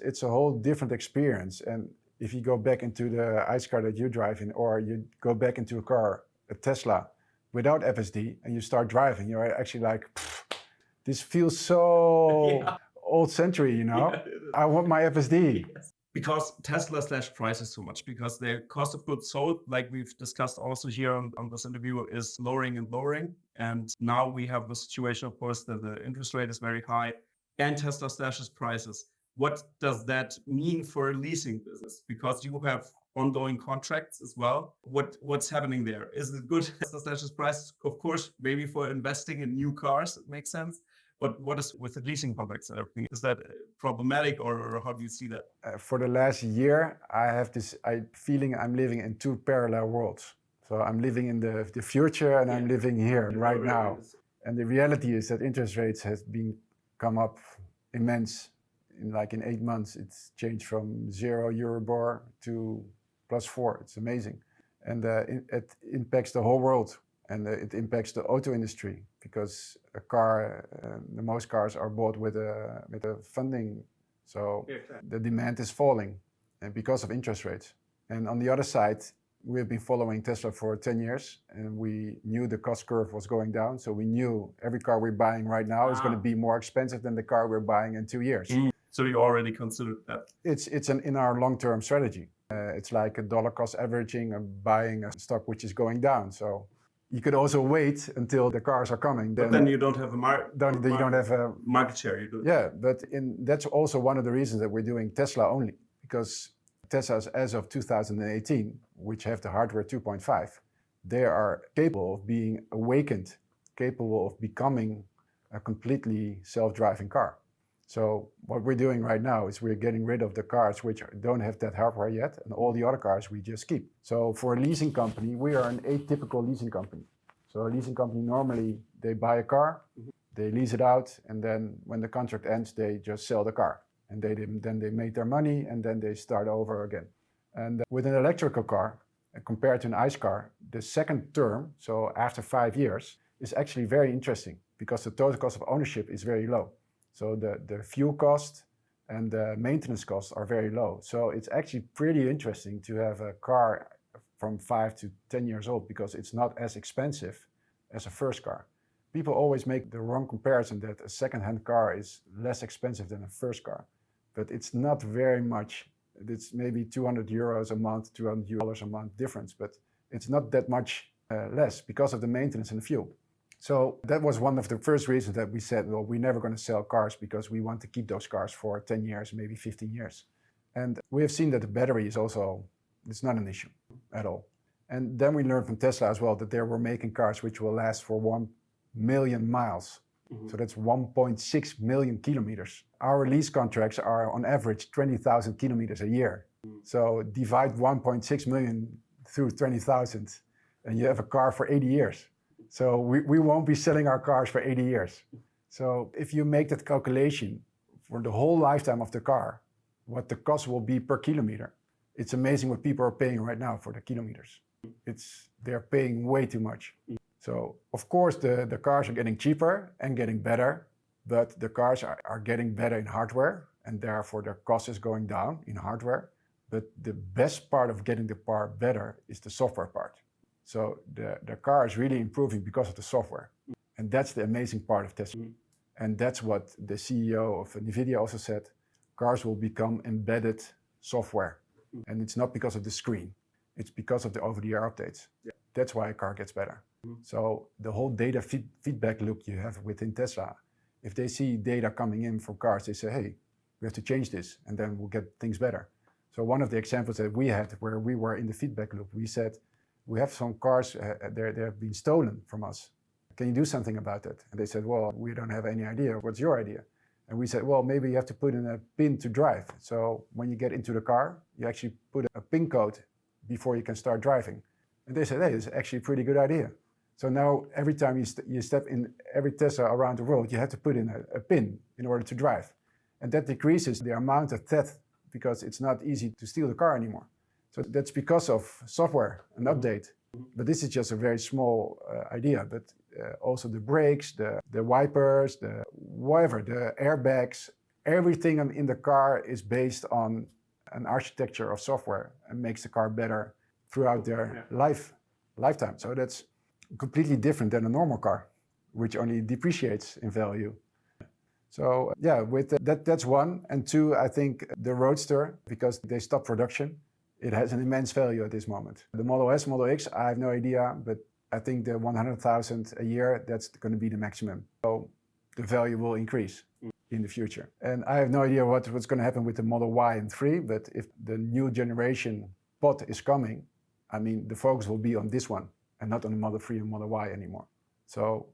it's a whole different experience. And if you go back into the ICE car that you drive in, or you go back into a car, a Tesla, without FSD, and you start driving, you're actually like, this feels so old century, you know? Yeah, I want my FSD. Yes. Because Tesla slash prices so much, because their cost of goods sold, like we've discussed also here on this interview, is lowering and lowering. And now we have the situation, of course, that the interest rate is very high and Tesla slashes prices. What does that mean for a leasing business? Because you have ongoing contracts as well. What's happening there? Is it good Tesla slashes prices? Of course, maybe for investing in new cars, it makes sense. But what is with the leasing contracts and everything? Is that problematic, or how do you see that? For the last year, I have this feeling I'm living in two parallel worlds. So I'm living in the future, and I'm living here right now. And the reality is that interest rates has come up immense. In 8 months, it's changed from 0 Euribor to +4. It's amazing. And it impacts the whole world. And it impacts the auto industry, because a car, the most cars are bought with a funding. So the demand is falling, and because of interest rates. And on the other side, we've been following Tesla for 10 years, and we knew the cost curve was going down. So we knew every car we're buying right now is going to be more expensive than the car we're buying in 2 years. So you already considered that? It's in our long-term strategy. It's like a dollar cost averaging and buying a stock which is going down. So you could also wait until the cars are coming. But then you don't have a you don't have a market share. You do. Yeah, but that's also one of the reasons that we're doing Tesla only, because Teslas as of 2018, which have the hardware 2.5, they are capable of being awakened, capable of becoming a completely self-driving car. So what we're doing right now is we're getting rid of the cars which don't have that hardware yet, and all the other cars we just keep. So for a leasing company, we are an atypical leasing company. So a leasing company, normally they buy a car, they lease it out, and then when the contract ends, they just sell the car. And then they make their money, and then they start over again. And with an electrical car, compared to an ICE car, the second term, so after 5 years, is actually very interesting, because the total cost of ownership is very low. So the fuel cost and the maintenance costs are very low. So it's actually pretty interesting to have a car from 5 to 10 years old, because it's not as expensive as a first car. People always make the wrong comparison that a second-hand car is less expensive than a first car. But it's not very much. It's maybe 200 euros a month, $200 a month difference, but it's not that much less because of the maintenance and the fuel. So that was one of the first reasons that we said, well, we're never going to sell cars, because we want to keep those cars for 10 years, maybe 15 years. And we have seen that the battery is also, it's not an issue at all. And then we learned from Tesla as well that they were making cars which will last for 1 million miles. So that's 1.6 million kilometers. Our lease contracts are on average 20,000 kilometers a year. So divide 1.6 million through 20,000 and you have a car for 80 years. So we won't be selling our cars for 80 years. So if you make that calculation for the whole lifetime of the car, what the cost will be per kilometer, it's amazing what people are paying right now for the kilometers. They're paying way too much. So of course the cars are getting cheaper and getting better, but the cars are getting better in hardware, and therefore their cost is going down in hardware. But the best part of getting the car better is the software part. So the car is really improving because of the software. And that's the amazing part of Tesla. And that's what the CEO of NVIDIA also said, cars will become embedded software. And it's not because of the screen, it's because of the over-the-air updates. That's why a car gets better. So the whole data feedback loop you have within Tesla, if they see data coming in from cars, they say, hey, we have to change this, and then we'll get things better. So one of the examples that we had where we were in the feedback loop, we said, we have some cars, they have been stolen from us. Can you do something about that? And they said, well, we don't have any idea. What's your idea? And we said, well, maybe you have to put in a PIN to drive. So when you get into the car, you actually put a PIN code before you can start driving. And they said, hey, it's actually a pretty good idea. So now every time you step in every Tesla around the world, you have to put in a PIN in order to drive. And that decreases the amount of theft, because it's not easy to steal the car anymore. So that's because of software and update. But this is just a very small idea. But also the brakes, the wipers, the airbags, everything in the car is based on an architecture of software and makes the car better throughout their lifetime. So that's completely different than a normal car, which only depreciates in value. So yeah, with that's one. And two, I think the Roadster, because they stopped production, it has an immense value at this moment. The Model S, Model X, I have no idea, but I think the 100,000 a year, that's going to be the maximum. So the value will increase in the future. And I have no idea what's going to happen with the Model Y and 3, but if the new generation pod is coming, I mean, the focus will be on this one and not on the Model 3 and Model Y anymore. So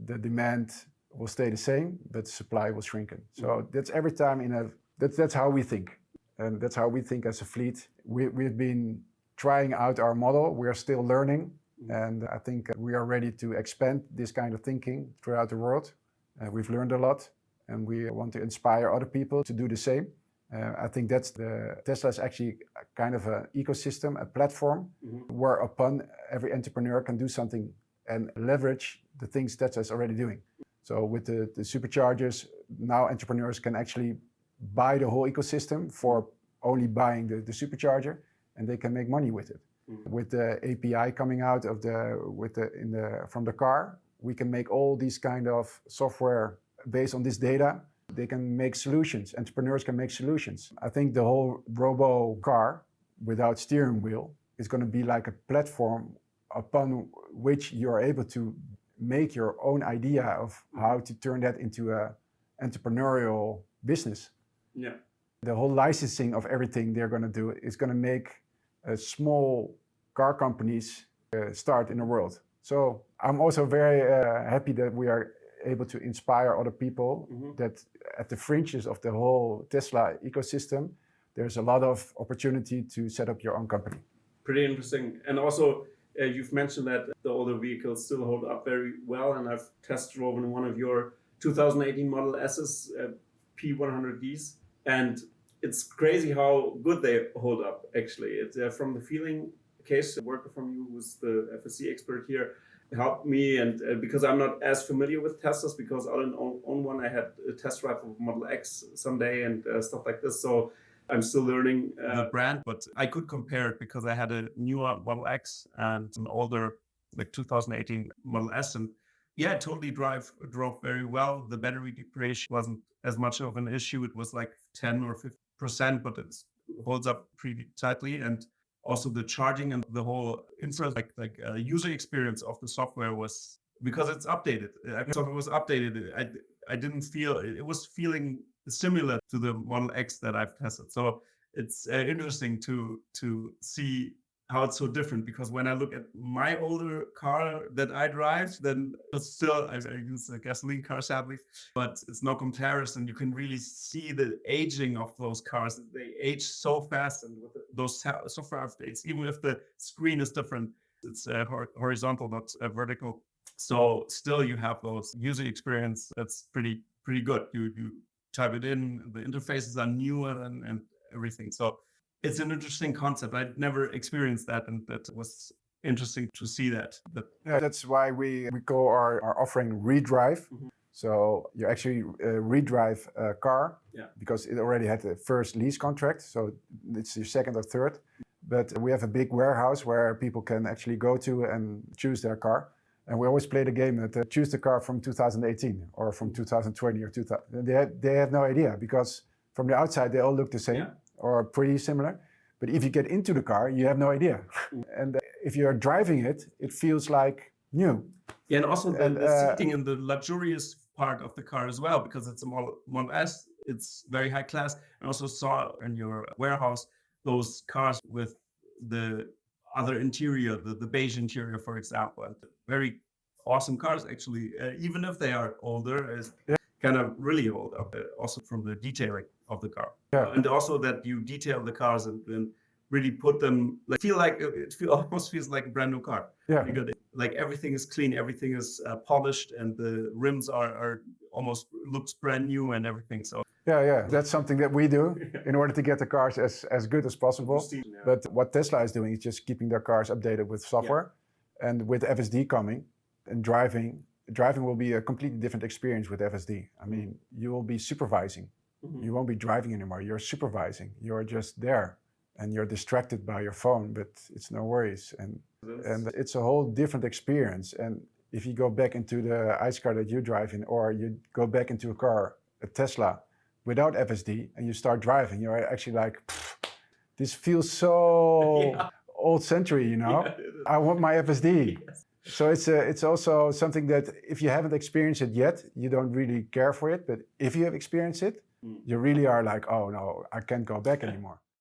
the demand will stay the same, but supply will shrinken. So that's every time that's how we think. And that's how we think as a fleet. We've been trying out our model. We are still learning. And I think we are ready to expand this kind of thinking throughout the world. We've learned a lot, and we want to inspire other people to do the same. I think that's Tesla is actually kind of an ecosystem, a platform, whereupon every entrepreneur can do something and leverage the things Tesla is already doing. So with the superchargers, now entrepreneurs can actually buy the whole ecosystem for only buying the supercharger, and they can make money with it. With the API coming out from the car, we can make all these kind of software based on this data. They can make solutions. Entrepreneurs can make solutions. I think the whole robo car without steering wheel is going to be like a platform upon which you are able to make your own idea of how to turn that into a entrepreneurial business. Yeah. The whole licensing of everything they're going to do is going to make small car companies start in the world. So I'm also very happy that we are able to inspire other people that at the fringes of the whole Tesla ecosystem, there's a lot of opportunity to set up your own company. Pretty interesting. And also, you've mentioned that the older vehicles still hold up very well. And I've test driven one of your 2018 Model S's, P100Ds. And it's crazy how good they hold up, actually. It's from the feeling case, a worker from you who's the FSC expert here helped me, and because I'm not as familiar with Teslas, because I didn't own one, I had a test drive of Model X someday and stuff like this. So I'm still learning the brand, but I could compare it because I had a newer Model X and an older, like 2018 Model S, and yeah, it totally drove very well. The battery degradation wasn't as much of an issue. It was like 10 or 50%, but it holds up pretty tightly. And also the charging and the whole user experience of the software was, because it's updated. Software was updated. I didn't feel, it was feeling similar to the Model X that I've tested. So it's interesting to see how it's so different, because when I look at my older car that I drive, then it's still, I use a gasoline car sadly, but it's no comparison. You can really see the aging of those cars. They age so fast, and with those software updates, even if the screen is different, it's horizontal, not vertical. So still you have those user experience that's pretty good. You type it in, the interfaces are newer and everything. So it's an interesting concept. I'd never experienced that, and that was interesting to see that. Yeah, that's why we call our offering redrive. So you actually redrive a car because it already had the first lease contract. So it's your second or third. But we have a big warehouse where people can actually go to and choose their car. And we always play the game that choose the car from 2018 or from 2020 or 2000. They have no idea, because from the outside they all look the same. Or pretty similar. But if you get into the car, you have no idea. And if you're driving it, it feels like new. Yeah, and also the seating in the luxurious part of the car as well, because it's a Model S, it's very high class. I also saw in your warehouse those cars with the other interior, the beige interior, for example. And very awesome cars, actually, even if they are older, kind of really old, also from the detailing of the car. And also that you detail the cars and really put them, almost feels like a brand new car. Because like everything is clean, everything is polished, and the rims are almost looks brand new and everything. So that's something that we do in order to get the cars as good as possible. But what Tesla is doing is just keeping their cars updated with software. And with FSD coming and driving will be a completely different experience with FSD. I mean, you will be supervising You won't be driving anymore. You're supervising. You're just there, and you're distracted by your phone, but it's no worries. And it's a whole different experience. And if you go back into the ICE car that you drive in, or you go back into a car, a Tesla, without FSD, and you start driving, you're actually like, this feels so old century, you know? I want my FSD. Yes. So it's also something that if you haven't experienced it yet, you don't really care for it. But if you have experienced it, you really are like, oh no, I can't go back anymore.